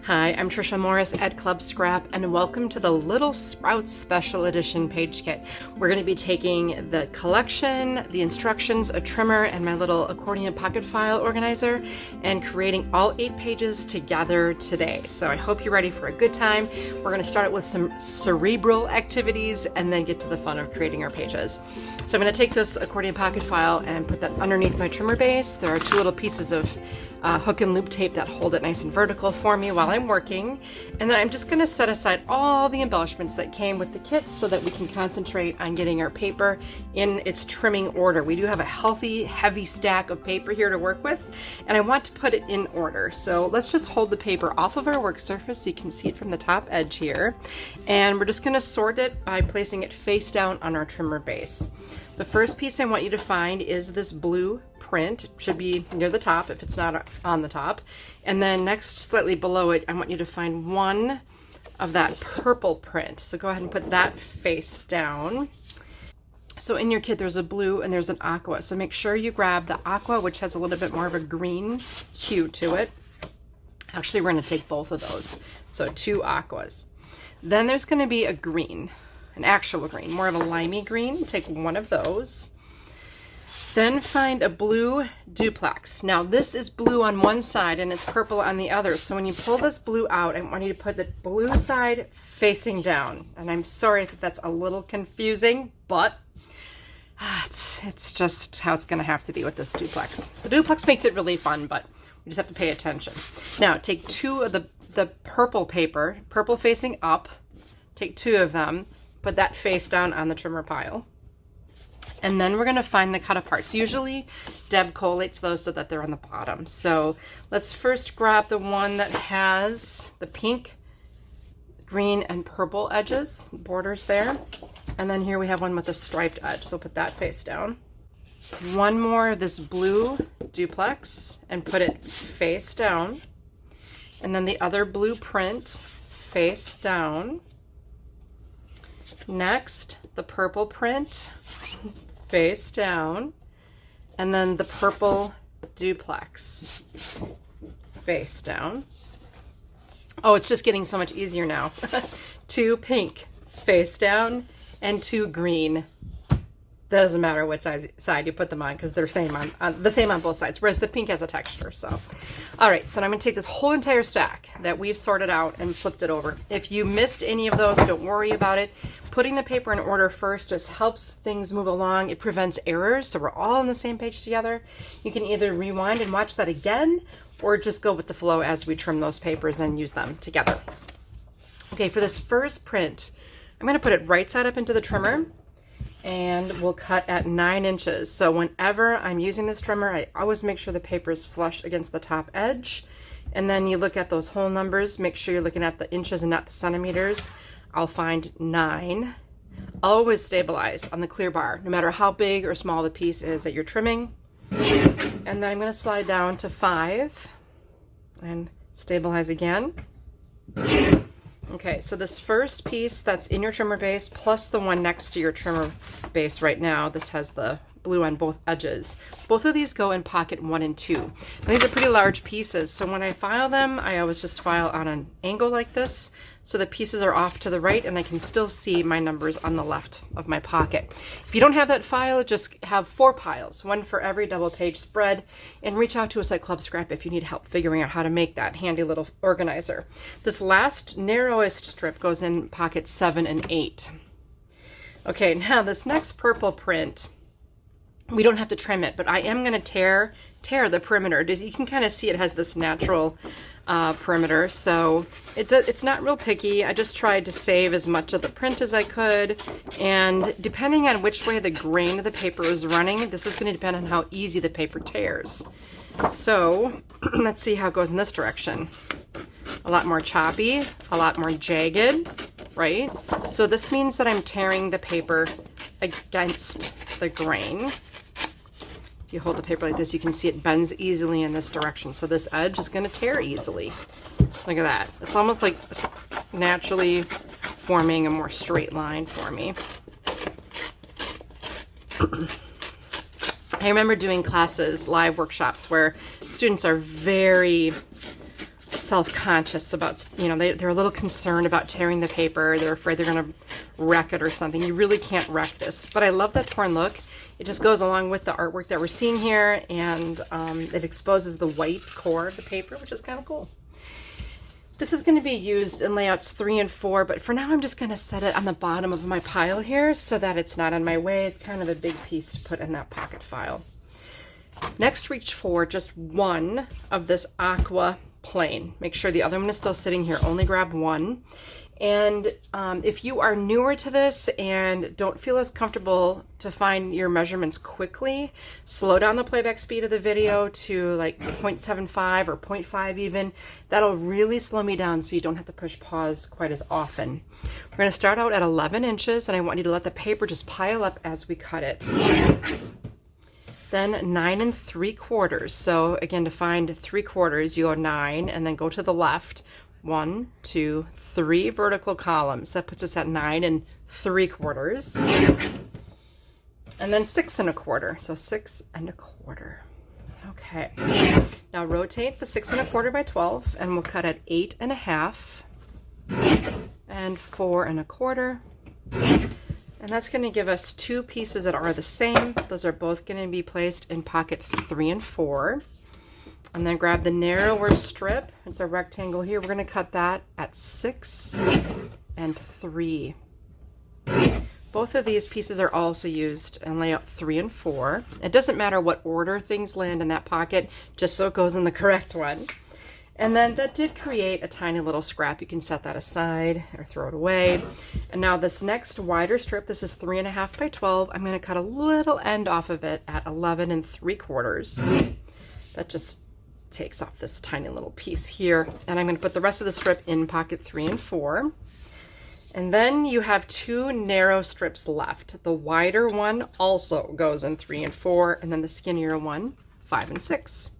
Hi, I'm Tricia Morris at Club Scrap, and welcome to the Little Sprouts Special Edition page kit. We're going to be taking the collection, the instructions, a trimmer, and my little accordion pocket file organizer, and creating all 8 pages together today. So I hope you're ready for a good time. We're going to start with some cerebral activities and then get to the fun of creating our pages. So I'm going to take this accordion pocket file and put that underneath my trimmer base. There are 2 little pieces of hook and loop tape that hold it nice and vertical for me while I'm working. And then I'm just going to set aside all the embellishments that came with the kit so that we can concentrate on getting our paper in its trimming order. We do have a healthy, heavy stack of paper here to work with, and I want to put it in order. So let's just hold the paper off of our work surface so you can see it from the top edge here. And we're just going to sort it by placing it face down on our trimmer base. The first piece I want you to find is this blue print. It should be near the top if it's not on the top. And then next, slightly below it, I want you to find one of that purple print. So go ahead and put that face down. So in your kit, there's a blue and there's an aqua. So make sure you grab the aqua, which has a little bit more of a green hue to it. Actually, we're going to take both of those. So 2 aquas. Then there's going to be a green, an actual green, more of a limey green. Take one of those. Then find a blue duplex. Now this is blue on one side and it's purple on the other. So when you pull this blue out, I want you to put the blue side facing down. And I'm sorry if that's a little confusing, but it's just how it's gonna have to be with this duplex. The duplex makes it really fun, but we just have to pay attention. Now take 2 of the purple paper, purple facing up, take 2 of them, put that face down on the trimmer pile. And then we're going to find the cut aparts. Usually Deb collates those so that they're on the bottom. So let's first grab the one that has the pink, green, and purple edges, borders there. And then here we have one with a striped edge. So put that face down. One more of this blue duplex and put it face down. And then the other blue print face down. Next, the purple print face down, and then the purple duplex face down. Oh, it's just getting so much easier now. 2 pink face down and 2 green. Doesn't matter what side you put them on because they're the same on both sides, whereas the pink has a texture. So all right, so I'm going to take this whole entire stack that we've sorted out and flipped it over. If you missed any of those, don't worry about it. Putting the paper in order first just helps things move along. It prevents errors, so we're all on the same page together. You can either rewind and watch that again or just go with the flow as we trim those papers and use them together. Okay, for this first print, I'm going to put it right side up into the trimmer. And we'll cut at 9 inches. So whenever I'm using this trimmer, I always make sure the paper is flush against the top edge. And then you look at those whole numbers, make sure you're looking at the inches and not the centimeters. I'll find 9. Always stabilize on the clear bar, no matter how big or small the piece is that you're trimming. And then I'm going to slide down to 5 and stabilize again. Okay, so this first piece that's in your trimmer base plus the one next to your trimmer base right now, this has the blue on both edges. Both of these go in pocket 1 and 2. Now, these are pretty large pieces, so when I file them, I always just file on an angle like this, so the pieces are off to the right and I can still see my numbers on the left of my pocket. If you don't have that file, just have 4 piles, one for every double page spread, and reach out to us at Club Scrap if you need help figuring out how to make that handy little organizer. This last narrowest strip goes in pocket 7 and 8. Okay, now this next purple print, we don't have to trim it, but I am going to tear the perimeter. You can kind of see it has this natural perimeter, so it's not real picky. I just tried to save as much of the print as I could, and depending on which way the grain of the paper is running, this is going to depend on how easy the paper tears. So let's see how it goes in this direction. A lot more choppy, a lot more jagged, right? So this means that I'm tearing the paper against the grain. If you hold the paper like this, you can see it bends easily in this direction. So this edge is going to tear easily. Look at that. It's almost like naturally forming a more straight line for me. I remember doing classes, live workshops, where students are very self-conscious about, you know, they're a little concerned about tearing the paper. They're afraid they're going to wreck it or something. You really can't wreck this. But I love that torn look. It just goes along with the artwork that we're seeing here, and it exposes the white core of the paper, which is kind of cool. This is going to be used in layouts 3 and 4, but for now I'm just going to set it on the bottom of my pile here so that it's not in my way. It's kind of a big piece to put in that pocket file. Next, reach for just one of this aqua plain. Make sure the other one is still sitting here. Only grab one. And if you are newer to this and don't feel as comfortable to find your measurements quickly, slow down the playback speed of the video to like 0.75 or 0.5 even. That'll really slow me down so you don't have to push pause quite as often. We're going to start out at 11 inches, and I want you to let the paper just pile up as we cut it. Then 9 3/4. So again, to find 3/4, you go 9 and then go to the left. 1, 2, 3 vertical columns. That puts us at 9 3/4. And then 6 1/4. So 6 1/4. Okay. Now rotate the 6 1/4 by 12, and we'll cut at 8 1/2 and 4 1/4. And that's going to give us two pieces that are the same. Those are both going to be placed in pocket 3 and 4. And then grab the narrower strip. It's a rectangle here. We're going to cut that at 6 and 3. Both of these pieces are also used in layout 3 and 4. It doesn't matter what order things land in that pocket, just so it goes in the correct one. And then that did create a tiny little scrap. You can set that aside or throw it away. And now this next wider strip, this is 3 1/2 by 12. I'm going to cut a little end off of it at 11 3/4. That just takes off this tiny little piece here. And I'm going to put the rest of the strip in pocket 3 and 4. And then you have two narrow strips left. The wider one also goes in 3 and 4, and then the skinnier one, 5 and 6.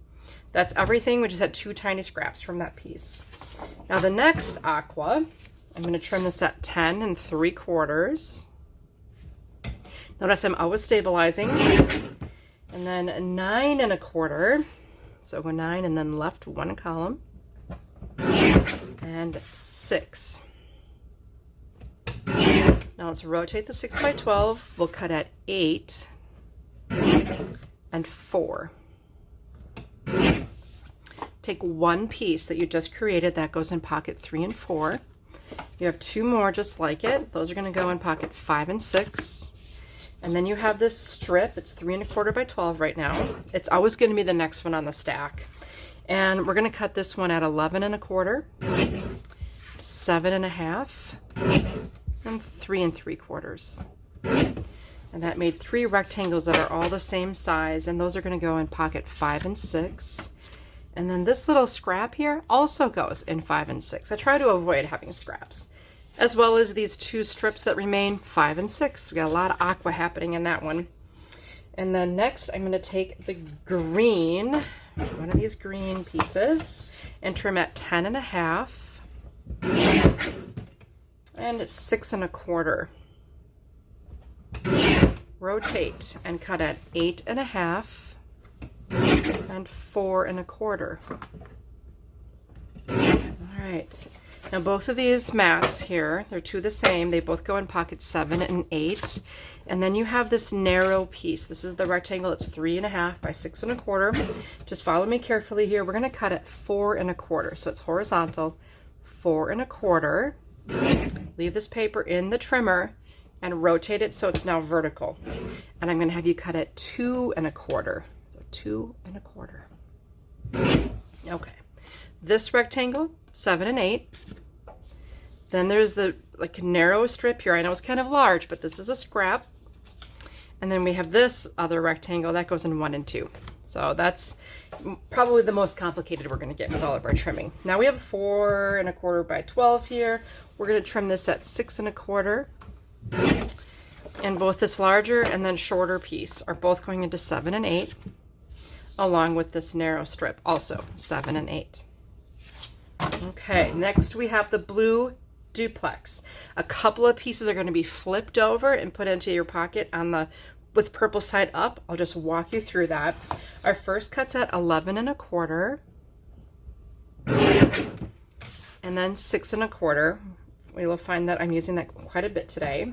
That's everything. We just had two tiny scraps from that piece. Now the next aqua, I'm going to trim this at 10 3/4. Notice I'm always stabilizing. And then 9 1/4. So go 9 and then left 1 column. And 6. Now let's rotate the 6 by 12. We'll cut at 8 and 4. Take one piece that you just created that goes in pocket 3 and 4. You have two more just like it. Those are going to go in pocket 5 and 6. And then you have this strip. It's 3 1/4 by 12 right now. It's always going to be the next one on the stack. And we're going to cut this one at 11 1/4, 7 1/2, and 3 3/4. And that made 3 rectangles that are all the same size, and those are going to go in pocket 5 and 6. And then this little scrap here also goes in 5 and 6. I try to avoid having scraps, as well as these two strips that remain, 5 and 6. We got a lot of aqua happening in that one. And then next, I'm going to take the green, one of these green pieces, and trim at 10 1/2 and 6 1/4. Rotate and cut at 8 1/2 and 4 1/4. All right. Now both of these mats here, they're two the same. They both go in pocket 7 and 8. And then you have this narrow piece. This is the rectangle. It's 3 1/2 by 6 1/4. Just follow me carefully here. We're going to cut at 4 1/4. So it's horizontal, 4 1/4. Leave this paper in the trimmer and rotate it so it's now vertical. And I'm going to have you cut at 2 1/4. So 2 1/4. Okay. This rectangle, 7 and 8. Then there's the narrow strip here. I know it's kind of large, but this is a scrap. And then we have this other rectangle that goes in 1 and 2. So that's probably the most complicated we're going to get with all of our trimming. Now we have 4 1/4 by 12 here. We're going to trim this at 6 1/4. And both this larger and then shorter piece are both going into 7 and 8, along with this narrow strip, also 7 and 8. Okay, next we have the blue duplex. A couple of pieces are going to be flipped over and put into your pocket on the with purple side up. I'll just walk you through that. Our first cut's at 11 1/4. and then 6 1/4. We will find that I'm using that quite a bit today.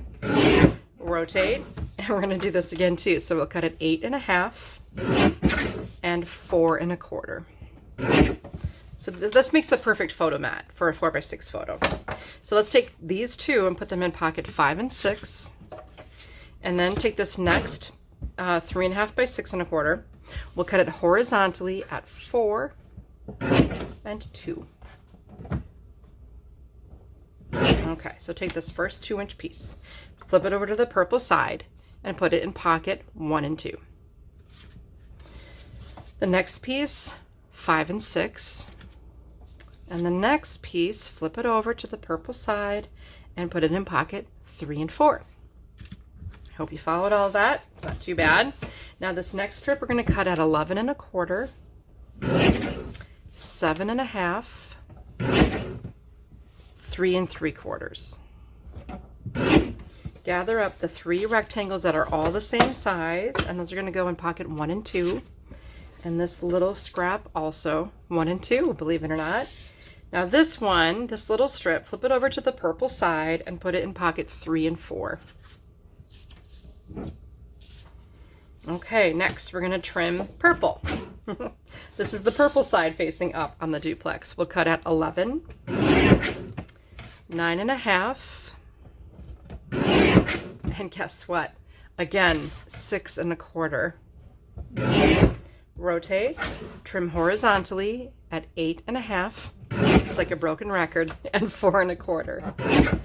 Rotate, and we're going to do this again too. So we'll cut it 8 1/2 and 4 1/4. So this makes the perfect photo mat for a 4x6 photo. So let's take these two and put them in pocket 5 and 6, and then take this next 3 1/2 by 6 1/4. We'll cut it horizontally at 4 and 2. Okay, so take this first 2-inch piece, flip it over to the purple side, and put it in pocket 1 and 2. The next piece, 5 and 6. And the next piece, flip it over to the purple side and put it in pocket 3 and 4. I hope you followed all that. It's not too bad. Now this next strip we're going to cut at 11 1/4, 7 1/2, 3 3/4. Gather up the 3 rectangles that are all the same size, and those are going to go in pocket 1 and 2. And this little scrap also 1 and 2, believe it or not. Now this one, this little strip, flip it over to the purple side and put it in pocket 3 and 4. Okay, next we're going to trim purple. This is the purple side facing up on the duplex. We'll cut at 11, 9 1/2, and guess what? Again, 6 1/4. Rotate, trim horizontally at 8 1/2. It's like a broken record, and 4 1/4.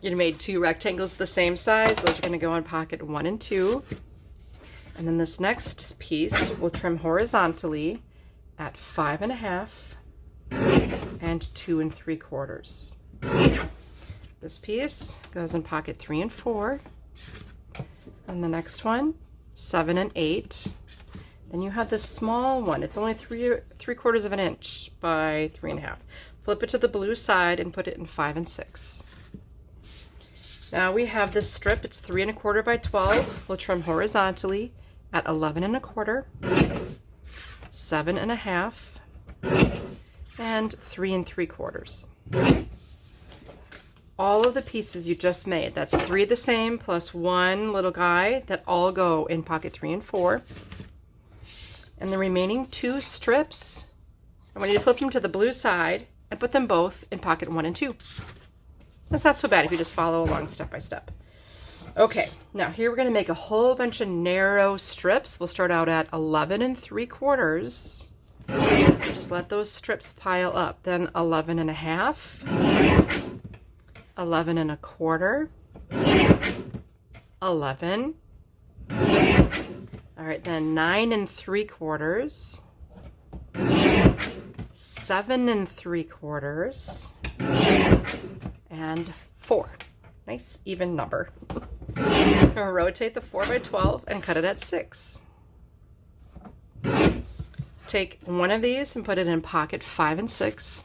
You made 2 rectangles the same size. Those are going to go in pocket 1 and 2. And then this next piece we'll trim horizontally at 5 1/2 and 2 3/4. This piece goes in pocket 3 and 4. And the next one, 7 and 8. Then you have this small one. It's only 3/4 of an inch by 3 1/2. Flip it to the blue side and put it in 5 and 6. Now we have this strip. It's 3 1/4 by 12. We'll trim horizontally at 11 1/4, 7 1/2, and 3 3/4. All of the pieces you just made, that's 3 the same plus 1 little guy, that all go in pocket 3 and 4. And the remaining 2 strips, I want you to flip them to the blue side and put them both in pocket 1 and 2. That's not so bad if you just follow along step by step. Okay, now here we're going to make a whole bunch of narrow strips. We'll start out at 11 3/4. Just let those strips pile up. Then 11 1/2, 11 1/4, 11. All right, then 9 3/4, 7 3/4, and 4. Nice even number. Rotate the 4 by 12 and cut it at 6. Take one of these and put it in pocket 5 and 6,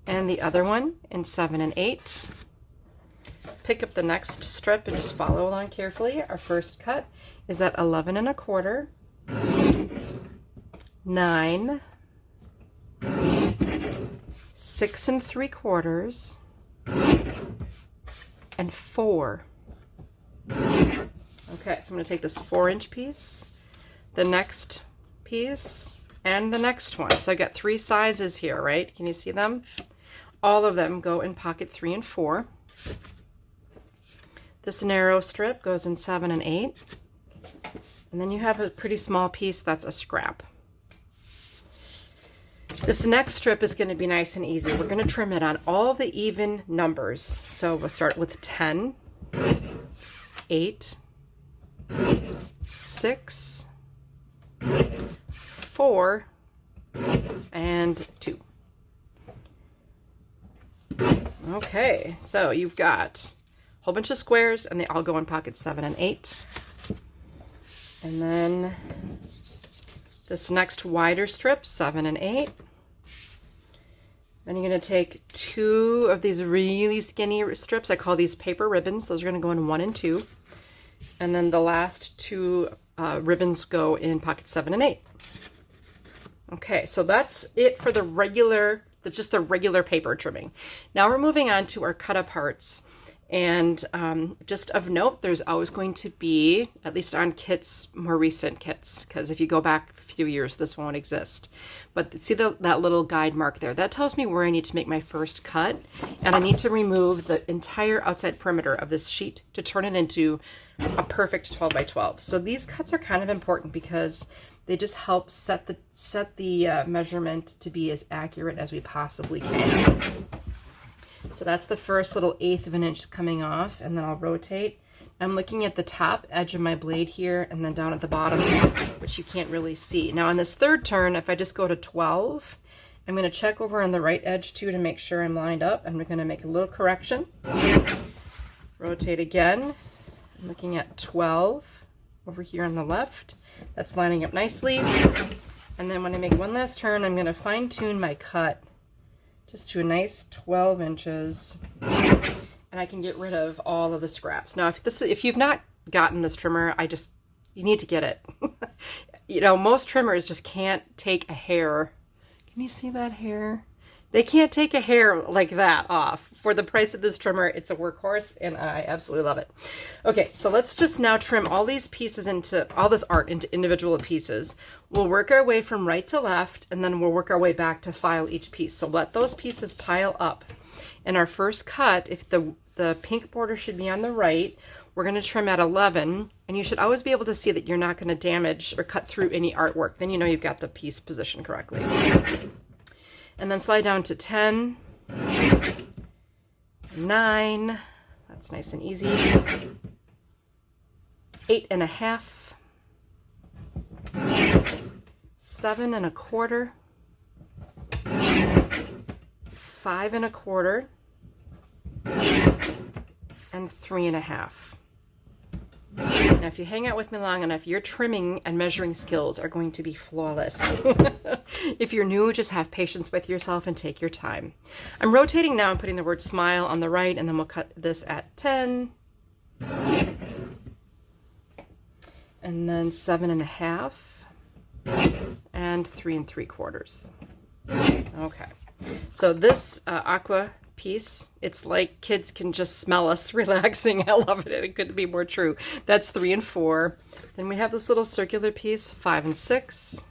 and the other one in 7 and 8. Pick up the next strip and just follow along carefully. Our first cut is at 11 1/4, 9, 6 3/4, and 4. Okay, so I'm going to take this 4-inch piece, the next piece, and the next one. So I got 3 sizes here, right? Can you see them? All of them go in pocket 3 and 4. This narrow strip goes in 7 and 8. And then you have a pretty small piece that's a scrap. This next strip is going to be nice and easy. We're going to trim it on all the even numbers. So we'll start with 10, 8, 6, 4, and 2. Okay, so you've got a whole bunch of squares, and they all go in pockets 7 and 8. And then this next wider strip, 7 and 8. Then you're going to take 2 of these really skinny strips. I call these paper ribbons. Those are going to go in 1 and 2. And then the last 2 ribbons go in pocket 7 and 8. Okay, so that's it for the regular, just the regular paper trimming. Now we're moving on to our cut aparts. And just of note, there's always going to be, at least on kits, more recent kits, because if you go back a few years, this won't exist. But see that little guide mark there? That tells me where I need to make my first cut. And I need to remove the entire outside perimeter of this sheet to turn it into a perfect 12 by 12. So these cuts are kind of important because they just help set the measurement to be as accurate as we possibly can. So that's the first little 1/8 of an inch coming off, and then I'll rotate. I'm looking at the top edge of my blade here and then down at the bottom, which you can't really see. Now on this third turn, if I just go to 12, I'm going to check over on the right edge too to make sure I'm lined up. I'm going to make a little correction. Rotate again. I'm looking at 12 over here on the left. That's lining up nicely. And then when I make one last turn, I'm going to fine tune my cut just to a nice 12 inches. And I can get rid of all of the scraps. Now, if you've not gotten this trimmer, you need to get it. You know, most trimmers just can't take a hair. Can you see that hair? They can't take a hair like that off. For the price of this trimmer, it's a workhorse, and I absolutely love it. Okay, so let's just now trim all these pieces all this art into individual pieces. We'll work our way from right to left, and then we'll work our way back to file each piece. So let those pieces pile up. In our first cut, if the pink border should be on the right, we're going to trim at 11, and you should always be able to see that you're not going to damage or cut through any artwork. Then you know you've got the piece positioned correctly. And then slide down to 10, 9, that's nice and easy, 8 1/2, 7 1/4, 5 1/4, and 3 1/2. Now, if you hang out with me long enough, your trimming and measuring skills are going to be flawless. If you're new, just have patience with yourself and take your time. I'm rotating now and putting the word smile on the right, and then we'll cut this at 10. And then 7 1/2 and 3 3/4. Okay, so this aqua piece, it's like kids can just smell us relaxing. I love it. It couldn't be more true. That's 3 and 4. Then we have this little circular piece, 5 and 6.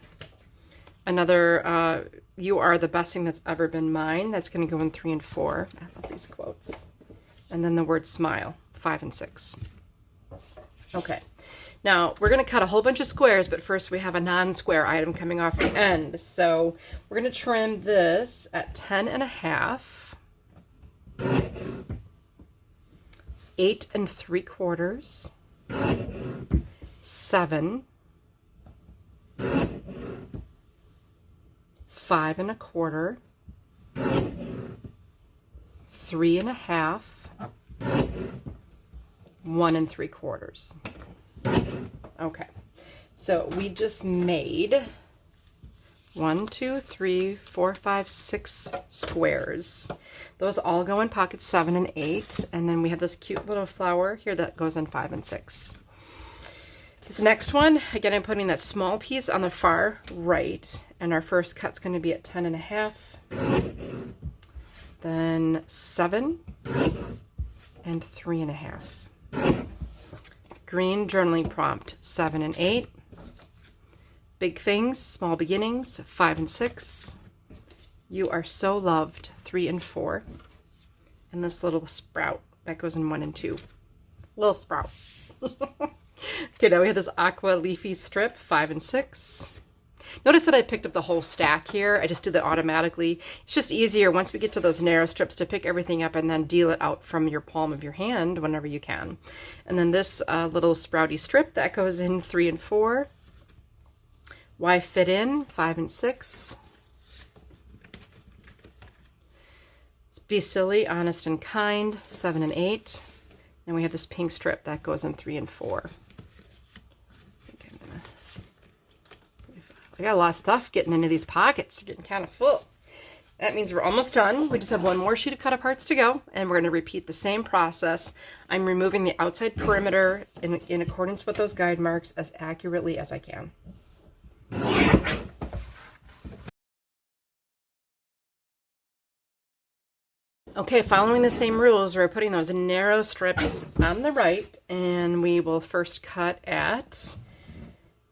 Another you are the best thing that's ever been mine. That's going to go in 3 and 4. I love these quotes. And then the word smile, 5 and 6. Okay, now we're going to cut a whole bunch of squares, but first we have a non-square item coming off the end. So we're going to trim this at 10 1/2, 8 3/4, 7, 5 1/4, 3 1/2, 1 3/4. Okay, so we just made 1, 2, 3, 4, 5, 6 squares. Those all go in pockets 7 and 8, and then we have this cute little flower here that goes in 5 and 6. This next one, again, I'm putting that small piece on the far right, and our first cut's going to be at 10 1/2, then 7 and 3 1/2. Green journaling prompt, 7 and 8. Big things, small beginnings, 5 and 6. You are so loved, 3 and 4. And this little sprout that goes in 1 and 2. Little sprout. Okay, now we have this aqua leafy strip, 5 and 6. Notice that I picked up the whole stack here. I just do that automatically. It's just easier once we get to those narrow strips to pick everything up and then deal it out from your palm of your hand whenever you can. And then this little sprouty strip that goes in 3 and 4. Why fit in, 5 and 6. Be silly, honest, and kind, 7 and 8. And we have this pink strip that goes in 3 and 4. I got a lot of stuff getting into these pockets, getting kind of full. That means we're almost done. We just have one more sheet of cut aparts to go, and we're going to repeat the same process. I'm removing the outside perimeter in accordance with those guide marks as accurately as I can. Okay, following the same rules, we're putting those narrow strips on the right, and we will first cut at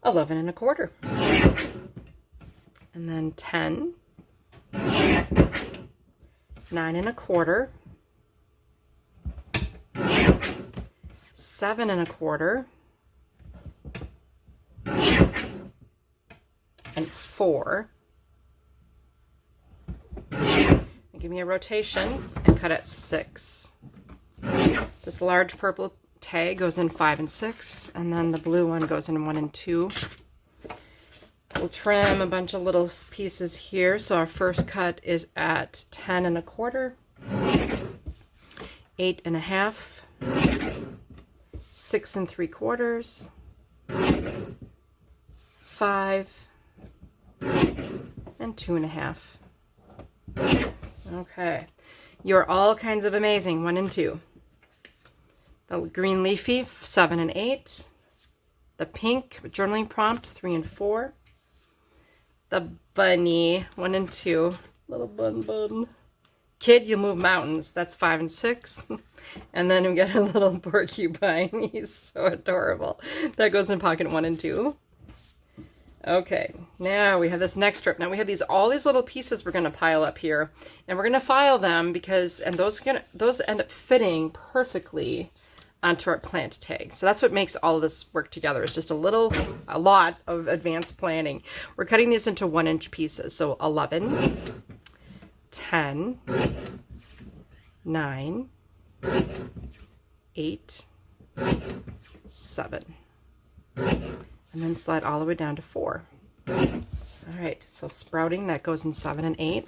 11 1/4. And then 10, 9 1/4, 7 1/4, and 4. Give me a rotation and cut at 6. This large purple tag goes in 5 and 6, and then the blue one goes in 1 and 2. We'll trim a bunch of little pieces here. So our first cut is at 10 1/4, 8 1/2, 6 3/4, 5, and 2 1/2. Okay, you're all kinds of amazing. 1 and 2. The green leafy, 7 and 8. The pink journaling prompt, 3 and 4. The bunny, 1 and 2. Little bun. Kid, you move mountains. That's 5 and 6. And then we get a little porcupine. He's so adorable. That goes in pocket 1 and 2. Okay, now we have this next strip. Now we have all these little pieces we're going to pile up here, and we're going to file them because, and those end up fitting perfectly onto our plant tag. So that's what makes all of this work together. It's just a lot of advanced planning. We're cutting these into 1-inch pieces. So 11, 10, 9, 8, 7. And then slide all the way down to 4. All right, so sprouting, that goes in 7 and 8.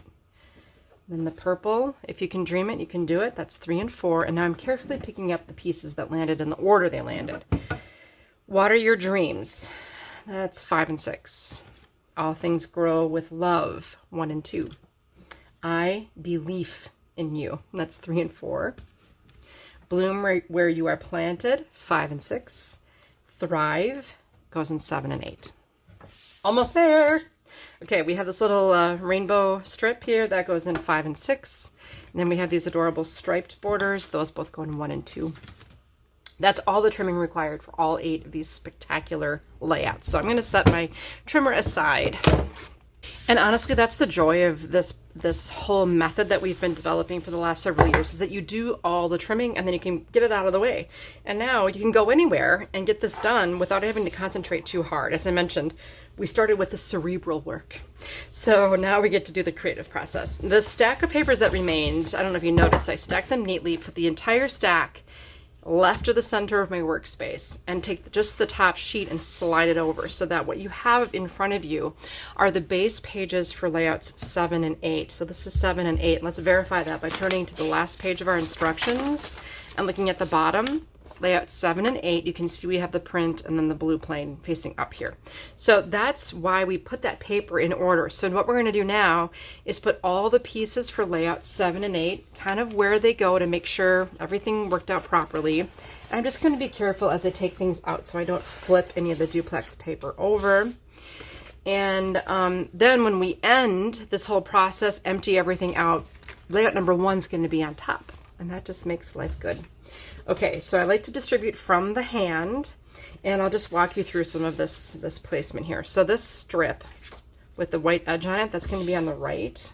Then the purple, if you can dream it, you can do it. That's 3 and 4. And now I'm carefully picking up the pieces that landed in the order they landed. Water your dreams. That's 5 and 6. All things grow with love, 1 and 2. I believe in you. That's 3 and 4. Bloom where you are planted, 5 and 6. Thrive goes in 7 and 8. Almost there. Okay, we have this little rainbow strip here that goes in 5 and 6. And then we have these adorable striped borders. Those both go in 1 and 2. That's all the trimming required for all 8 of these spectacular layouts. So I'm going to set my trimmer aside. And honestly, that's the joy of this whole method that we've been developing for the last several years, is that you do all the trimming and then you can get it out of the way. And now you can go anywhere and get this done without having to concentrate too hard. As I mentioned, we started with the cerebral work. So now we get to do the creative process. The stack of papers that remained, I don't know if you noticed, I stacked them neatly, put the entire stack left of the center of my workspace, and take just the top sheet and slide it over so that what you have in front of you are the base pages for layouts 7 and 8. So this is 7 and 8. Let's verify that by turning to the last page of our instructions and looking at the bottom. Layout 7 and 8, you can see we have the print and then the blue plane facing up here. So that's why we put that paper in order. So what we're going to do now is put all the pieces for layout 7 and 8 kind of where they go to make sure everything worked out properly. And I'm just going to be careful as I take things out so I don't flip any of the duplex paper over. And then when we end this whole process, empty everything out, layout number 1 is going to be on top. And that just makes life good. Okay, so I like to distribute from the hand, and I'll just walk you through some of this placement here. So this strip with the white edge on it, that's going to be on the right.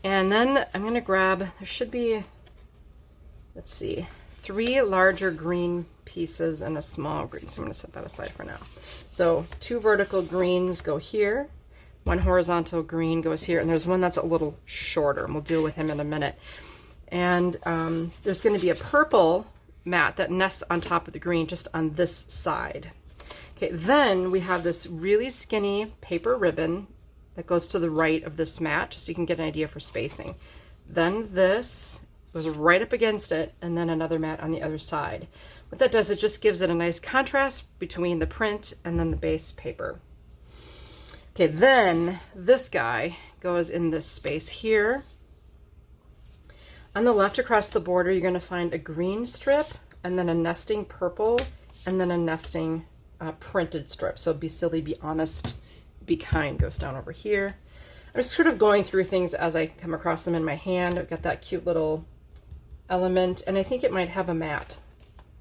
And then I'm going to grab, there should be, let's see, 3 larger green pieces and a small green. So I'm going to set that aside for now. So 2 vertical greens go here, 1 horizontal green goes here, and there's one that's a little shorter, and we'll deal with him in a minute. And there's going to be a purple mat that nests on top of the green just on this side. Okay, then we have this really skinny paper ribbon that goes to the right of this mat, just so you can get an idea for spacing. Then this goes right up against it, and then another mat on the other side. What that does, it just gives it a nice contrast between the print and then the base paper. Okay, then this guy goes in this space here. On the left across the border, you're going to find a green strip, and then a nesting purple, and then a nesting printed strip. So be silly, be honest, be kind goes down over here. I'm just sort of going through things as I come across them in my hand. I've got that cute little element, and I think it might have a mat.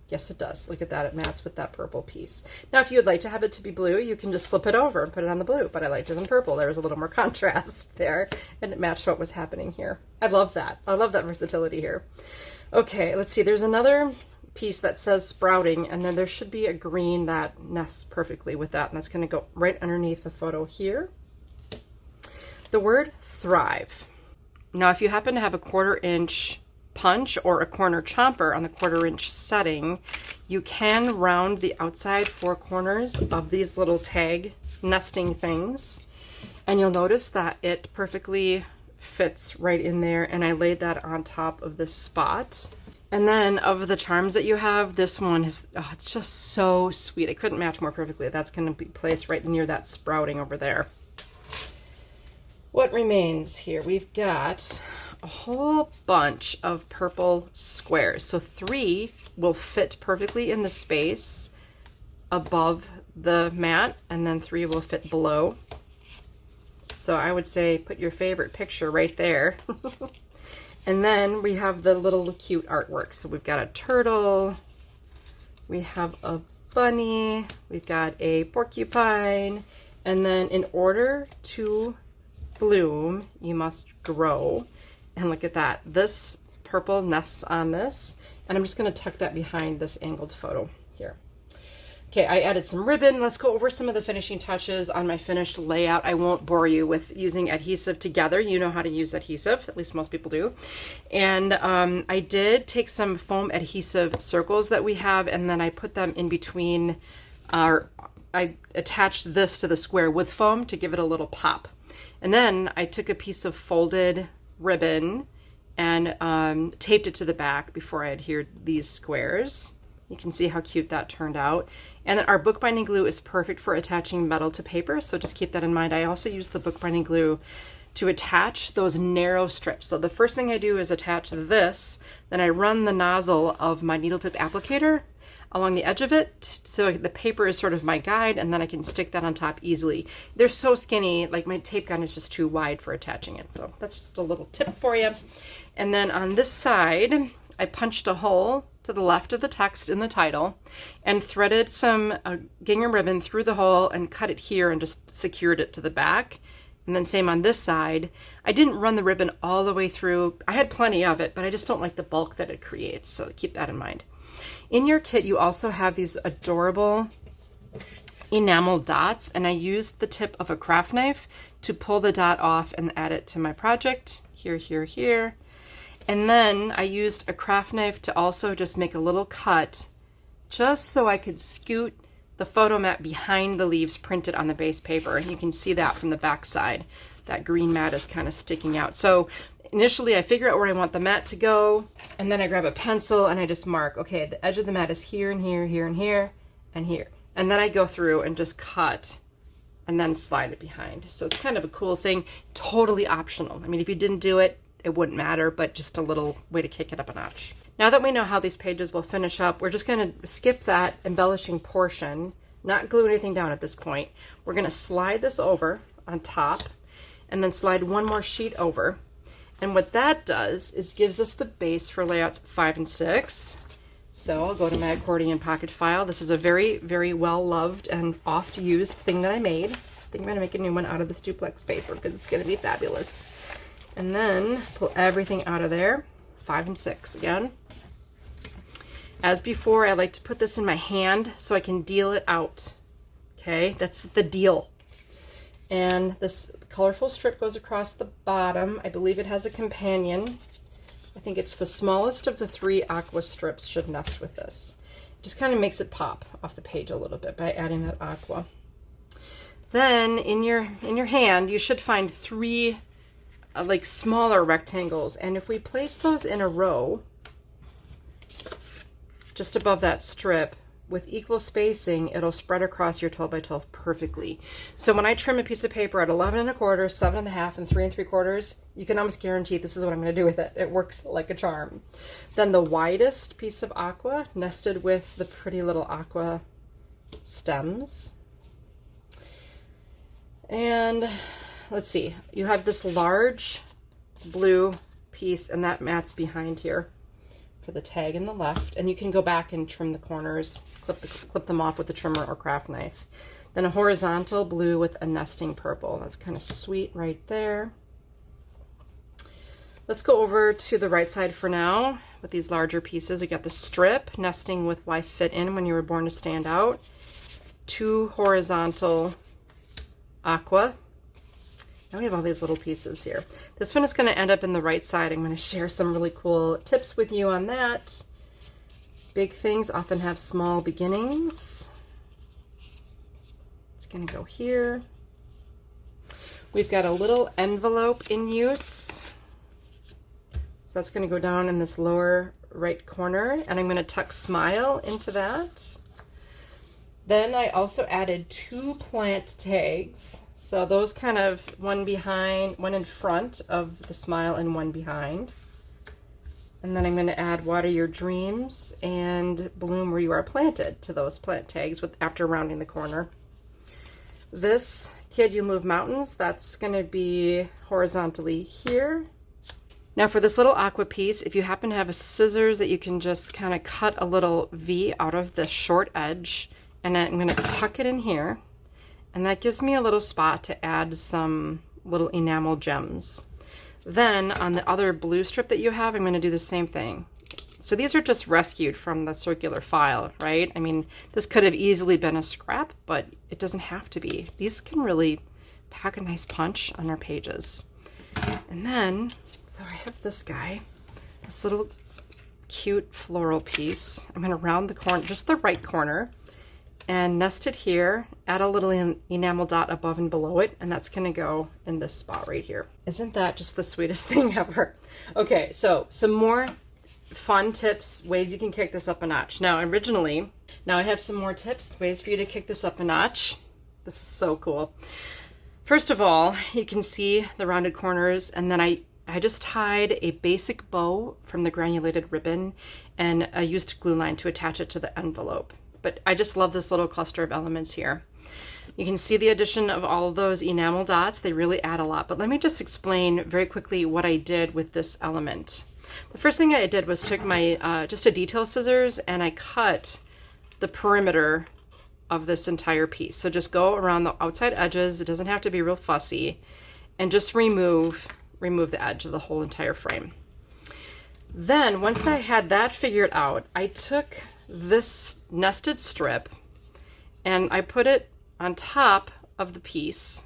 Yes, it does. Look at that. It mats with that purple piece. Now, if you would like to have it to be blue, you can just flip it over and put it on the blue, but I liked it in purple. There was a little more contrast there, and it matched what was happening here. I love that. I love that versatility here. Okay, let's see. There's another piece that says sprouting, and then there should be a green that nests perfectly with that, and that's going to go right underneath the photo here. The word thrive. Now, if you happen to have a 1/4 inch punch or a corner chomper on the 1/4 inch setting, you can round the outside 4 corners of these little tag nesting things, and you'll notice that it perfectly fits right in there, and I laid that on top of this spot. And then of the charms that you have, this one is, oh, it's just so sweet. I couldn't match more perfectly. That's going to be placed right near that sprouting over there. What remains here? We've got a whole bunch of purple squares. So 3 will fit perfectly in the space above the mat, and then 3 will fit below. So I would say put your favorite picture right there. And then we have the little cute artwork. So we've got a turtle, we have a bunny, we've got a porcupine, and then in order to bloom, you must grow. And look at that. This purple nests on this, and I'm just going to tuck that behind this angled photo here. Okay, I added some ribbon. Let's go over some of the finishing touches on my finished layout. I won't bore you with using adhesive together. You know how to use adhesive, at least most people do. And I did take some foam adhesive circles that we have, and then I put them in between I attached this to the square with foam to give it a little pop. And then I took a piece of folded ribbon and taped it to the back before I adhered these squares. You can see how cute that turned out. And then our bookbinding glue is perfect for attaching metal to paper, so just keep that in mind. I also use the bookbinding glue to attach those narrow strips. So the first thing I do is attach this, then I run the nozzle of my needle tip applicator along the edge of it, so the paper is sort of my guide, and then I can stick that on top easily. They're so skinny, like my tape gun is just too wide for attaching it, so that's just a little tip for you. And then on this side, I punched a hole to the left of the text in the title and threaded some gingham ribbon through the hole and cut it here and just secured it to the back. And then same on this side. I didn't run the ribbon all the way through. I had plenty of it, but I just don't like the bulk that it creates, so keep that in mind. In your kit, you also have these adorable enamel dots, and I used the tip of a craft knife to pull the dot off and add it to my project. Here, here, here. And then I used a craft knife to also just make a little cut just so I could scoot the photo mat behind the leaves printed on the base paper. And you can see that from the back side. That green mat is kind of sticking out. So initially I figure out where I want the mat to go, and then I grab a pencil and I just mark, okay, the edge of the mat is here and here, here and here, and here. And then I go through and just cut and then slide it behind. So it's kind of a cool thing, totally optional. I mean, if you didn't do it, it wouldn't matter, but just a little way to kick it up a notch. Now that we know how these pages will finish up, we're just going to skip that embellishing portion, not glue anything down at this point. We're going to slide this over on top and then slide one more sheet over. And what that does is gives us the base for layouts 5 and 6. So I'll go to my accordion pocket file. This is a very, very well-loved and oft-used thing that I made. I think I'm going to make a new one out of this duplex paper because it's going to be fabulous. And then pull everything out of there, 5 and 6 again. As before, I like to put this in my hand so I can deal it out. Okay, that's the deal. And this colorful strip goes across the bottom. I believe it has a companion. I think it's the smallest of the 3 aqua strips should nest with this. It just kind of makes it pop off the page a little bit by adding that aqua. Then in your hand, you should find 3 like smaller rectangles, and if we place those in a row just above that strip with equal spacing, it'll spread across your 12 by 12 perfectly. So when I trim a piece of paper at 11 1/4, 7 1/2, and 3 3/4, you can almost guarantee this is what I'm going to do with it. It works like a charm. Then the widest piece of aqua nested with the pretty little aqua stems. And let's see, you have this large blue piece, and that mats behind here for the tag in the left, and you can go back and trim the corners, clip them off with a trimmer or craft knife. Then a horizontal blue with a nesting purple. That's kind of sweet right there. Let's go over to the right side for now with these larger pieces. You got the strip nesting with why fit in when you were born to stand out. 2 horizontal aqua. Now we have all these little pieces here. This one is going to end up in the right side. I'm going to share some really cool tips with you on that. Big things often have small beginnings. It's going to go here. We've got a little envelope in use. So that's going to go down in this lower right corner, and I'm going to tuck Smile into that. Then I also added 2 plant tags. So those kind of one behind, one in front of the Smile and one behind. And then I'm going to add Water Your Dreams and Bloom Where You Are Planted to those plant tags after rounding the corner. This Kid You Move Mountains, that's going to be horizontally here. Now for this little aqua piece, if you happen to have a scissors that you can just kind of cut a little V out of the short edge, and I'm going to tuck it in here, and that gives me a little spot to add some little enamel gems. Then on the other blue strip that you have, I'm going to do the same thing. So these are just rescued from the circular file, right? I mean, this could have easily been a scrap, but it doesn't have to be. These can really pack a nice punch on our pages. And then, so I have this guy, this little cute floral piece. I'm going to round the corner, just the right corner, and nest it here, add a little enamel dot above and below it, and that's going to go in this spot right here. Isn't that just the sweetest thing ever? Okay, so some more fun tips, ways you can kick this up a notch. Now I have some more tips, ways for you to kick this up a notch. This is so cool. First of all, you can see the rounded corners, and then I just tied a basic bow from the granulated ribbon, and I used glue line to attach it to the envelope. But I just love this little cluster of elements here. You can see the addition of all of those enamel dots. They really add a lot. But let me just explain very quickly what I did with this element. The first thing I did was took my just a detail scissors, and I cut the perimeter of this entire piece. So just go around the outside edges. It doesn't have to be real fussy, and just remove the edge of the whole entire frame. Then once I had that figured out, I took this nested strip and I put it on top of the piece,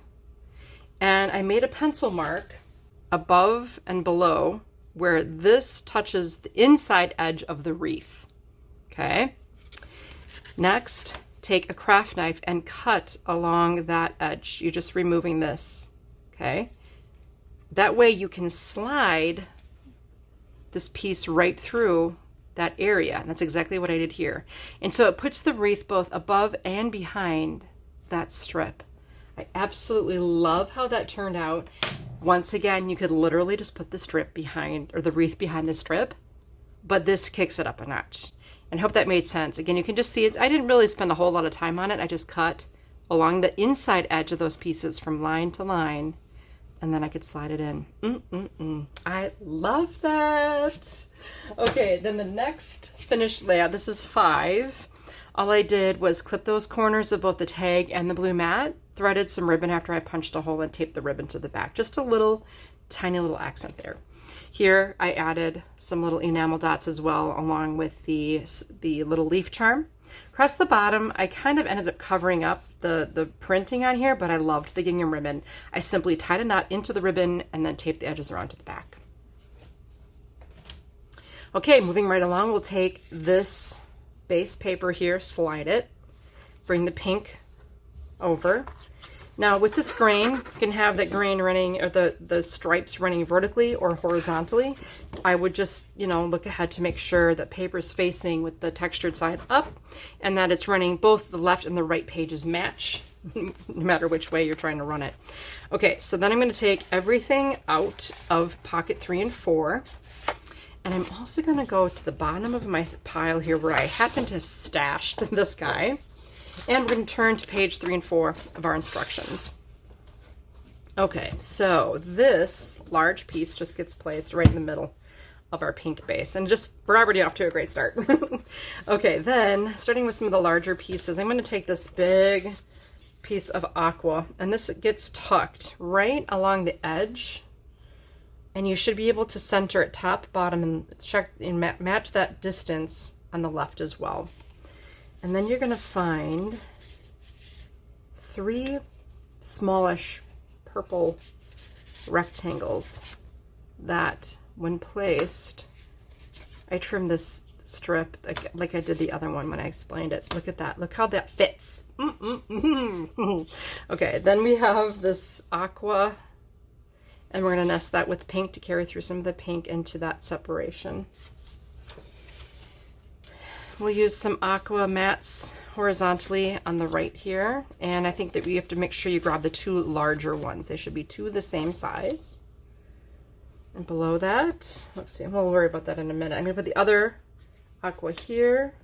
and I made a pencil mark above and below where this touches the inside edge of the wreath. Okay. Next, take a craft knife and cut along that edge. You're just removing this. Okay. That way you can slide this piece right through that area. And that's exactly what I did here. And so it puts the wreath both above and behind that strip. I absolutely love how that turned out. Once again, you could literally just put the strip behind, or the wreath behind the strip, but this kicks it up a notch. And I hope that made sense. Again, you can just see it. I didn't really spend a whole lot of time on it. I just cut along the inside edge of those pieces from line to line, and then I could slide it in. I love that. Okay, then the next finished layout, this is 5. All I did was clip those corners of both the tag and the blue mat, threaded some ribbon after I punched a hole, and taped the ribbon to the back. Just a little, tiny little accent there. Here I added some little enamel dots as well, along with the little leaf charm. Across the bottom, I kind of ended up covering up the printing on here, but I loved the gingham ribbon. I simply tied a knot into the ribbon and then taped the edges around to the back. Okay, moving right along, we'll take this base paper here, slide it, bring the pink over. Now with this grain, you can have that grain running, or the stripes running vertically or horizontally. I would just, look ahead to make sure that paper is facing with the textured side up, and that it's running both the left and the right pages match, no matter which way you're trying to run it. Okay, so then I'm going to take everything out of pocket 3 and 4. And I'm also going to go to the bottom of my pile here where I happen to have stashed this guy. And we're going to turn to page 3 and 4 of our instructions. Okay, so this large piece just gets placed right in the middle of our pink base, and just, we're already off to a great start. Okay, then starting with some of the larger pieces, I'm going to take this big piece of aqua, and this gets tucked right along the edge, and you should be able to center it top, bottom, and check and match that distance on the left as well. And then you're going to find 3 smallish purple rectangles that, when placed, I trimmed this strip like I did the other one when I explained it. Look at that. Look how that fits. Okay, then we have this aqua, and we're going to nest that with pink to carry through some of the pink into that separation. We'll use some aqua mats horizontally on the right here, and I think that we have to make sure you grab the 2 larger ones. They should be 2 the same size. And below that, let's see, we'll worry about that in a minute. I'm going to put the other aqua here.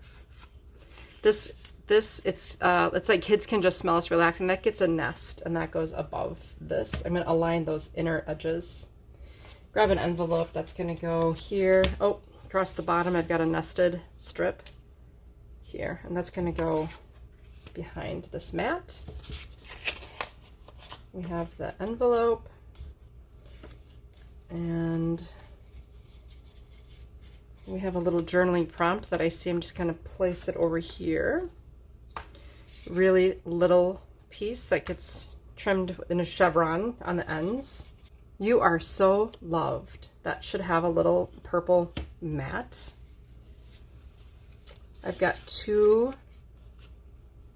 This it's like kids can just smell us relaxing. That gets a nest, and that goes above this. I'm going to align those inner edges. Grab an envelope that's going to go here. Oh, across the bottom I've got a nested strip here, and that's going to go behind this mat. We have the envelope, and we have a little journaling prompt that I see. I'm just going to place it over here. Really little piece that gets trimmed in a chevron on the ends. You are so loved. That should have a little purple mat. I've got 2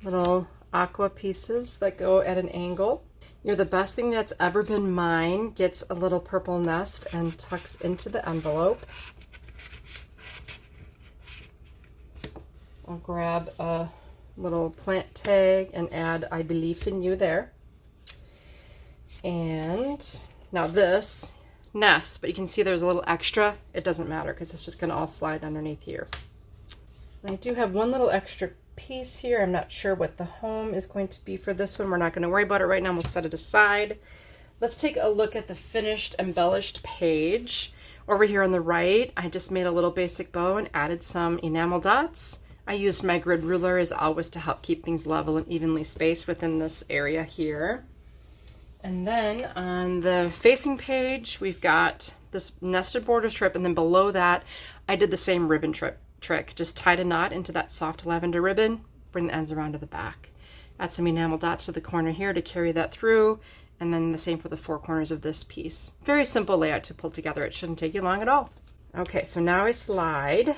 little aqua pieces that go at an angle. You're the best thing that's ever been mine. Gets a little purple nest and tucks into the envelope. I'll grab a little plant tag and add "I believe in you" there. And now this nests, but you can see there's a little extra. It doesn't matter because it's just going to all slide underneath here. I do have one little extra piece here. I'm not sure what the home is going to be for this one. We're not going to worry about it right now. We'll set it aside. Let's take a look at the finished embellished page. Over here on the right, I just made a little basic bow and added some enamel dots. I used my grid ruler as always to help keep things level and evenly spaced within this area here. And then on the facing page, we've got this nested border strip, and then below that, I did the same ribbon trick. Just tied a knot into that soft lavender ribbon, bring the ends around to the back. Add some enamel dots to the corner here to carry that through, and then the same for the 4 corners of this piece. Very simple layout to pull together. It shouldn't take you long at all. Okay, so now I slide,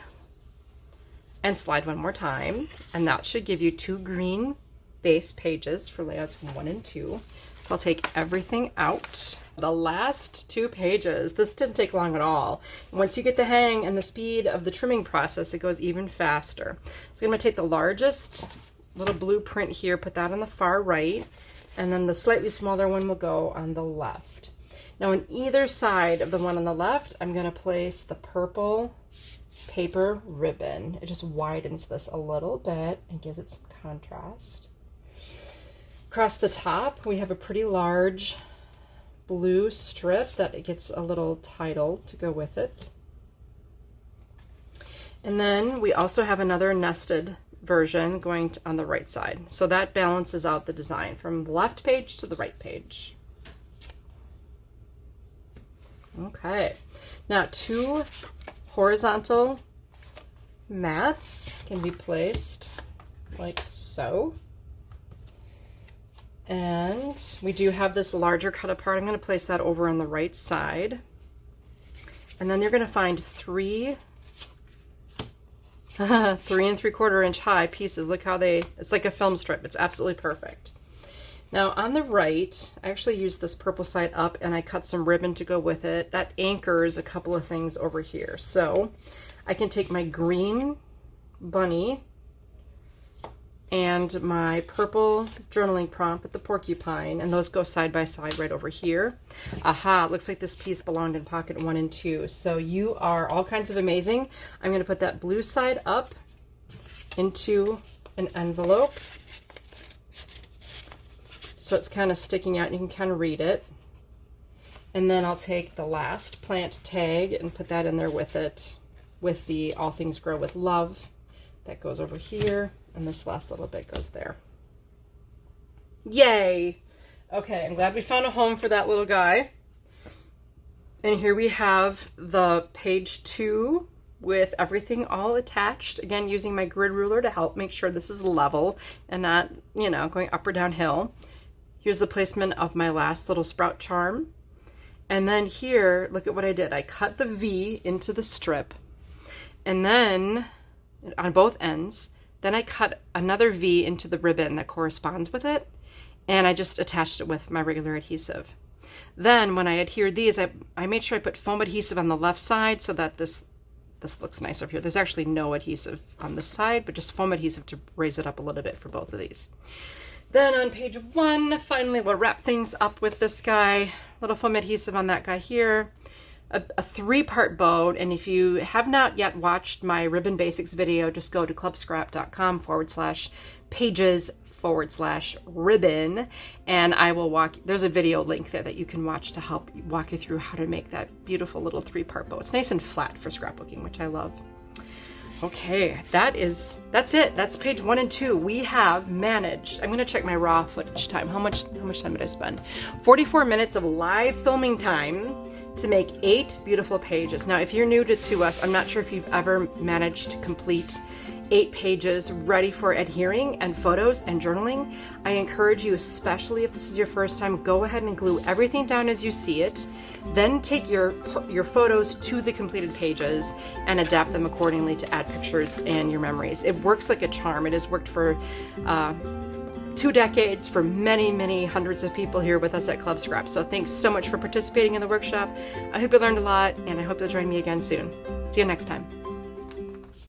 and slide one more time, and that should give you 2 green base pages for layouts 1 and 2. So I'll take everything out. The last 2 pages, this didn't take long at all. Once you get the hang and the speed of the trimming process, it goes even faster. So I'm going to take the largest little blueprint here, put that on the far right, and then the slightly smaller one will go on the left. Now on either side of the one on the left, I'm going to place the purple paper ribbon. It just widens this a little bit and gives it some contrast. Across the top, we have a pretty large blue strip that it gets a little title to go with it. And then we also have another nested version going on the right side. So that balances out the design from the left page to the right page. Okay, now 2 horizontal mats can be placed like so. And we do have this larger cut apart. I'm going to place that over on the right side. And then you're going to find 3 3 3/4 inch high pieces. Look how it's like a film strip. It's absolutely perfect. Now on the right, I actually used this purple side up and I cut some ribbon to go with it. That anchors a couple of things over here. So I can take my green bunny and my purple journaling prompt with the porcupine, and those go side by side right over here. Aha, looks like this piece belonged in pocket 1 and 2. So you are all kinds of amazing. I'm going to put that blue side up into an envelope so it's kind of sticking out and you can kind of read it. And then I'll take the last plant tag and put that in there with it, with the All Things Grow with Love. That goes over here, and this last little bit goes there. Yay! Okay, I'm glad we found a home for that little guy. And here we have the page 2 with everything all attached. Again, using my grid ruler to help make sure this is level and not, you know, going up or downhill. Here's the placement of my last little sprout charm. And then here, look at what I did. I cut the V into the strip, and then on both ends, then I cut another V into the ribbon that corresponds with it, and I just attached it with my regular adhesive. Then when I adhered these, I made sure I put foam adhesive on the left side so that this looks nice over here. There's actually no adhesive on this side, but just foam adhesive to raise it up a little bit for both of these. Then on page 1, finally we'll wrap things up with this guy. Little foam adhesive on that guy here. A 3-part bow, and if you have not yet watched my Ribbon Basics video, just go to clubscrap.com/pages/ribbon, and I will there's a video link there that you can watch to help walk you through how to make that beautiful little 3-part bow. It's nice and flat for scrapbooking, which I love. Okay, that's it. That's page 1 and 2. We have managed, I'm gonna check my raw footage time. How much time did I spend? 44 minutes of live filming time to make 8 beautiful pages. Now, if you're new to us, I'm not sure if you've ever managed to complete 8 pages ready for adhering and photos and journaling. I encourage you, especially if this is your first time, go ahead and glue everything down as you see it. Then take your photos to the completed pages and adapt them accordingly to add pictures and your memories. It works like a charm. It has worked for 2 decades for many, many hundreds of people here with us at Club Scrap. So thanks so much for participating in the workshop. I hope you learned a lot, and I hope you'll join me again soon. See you next time.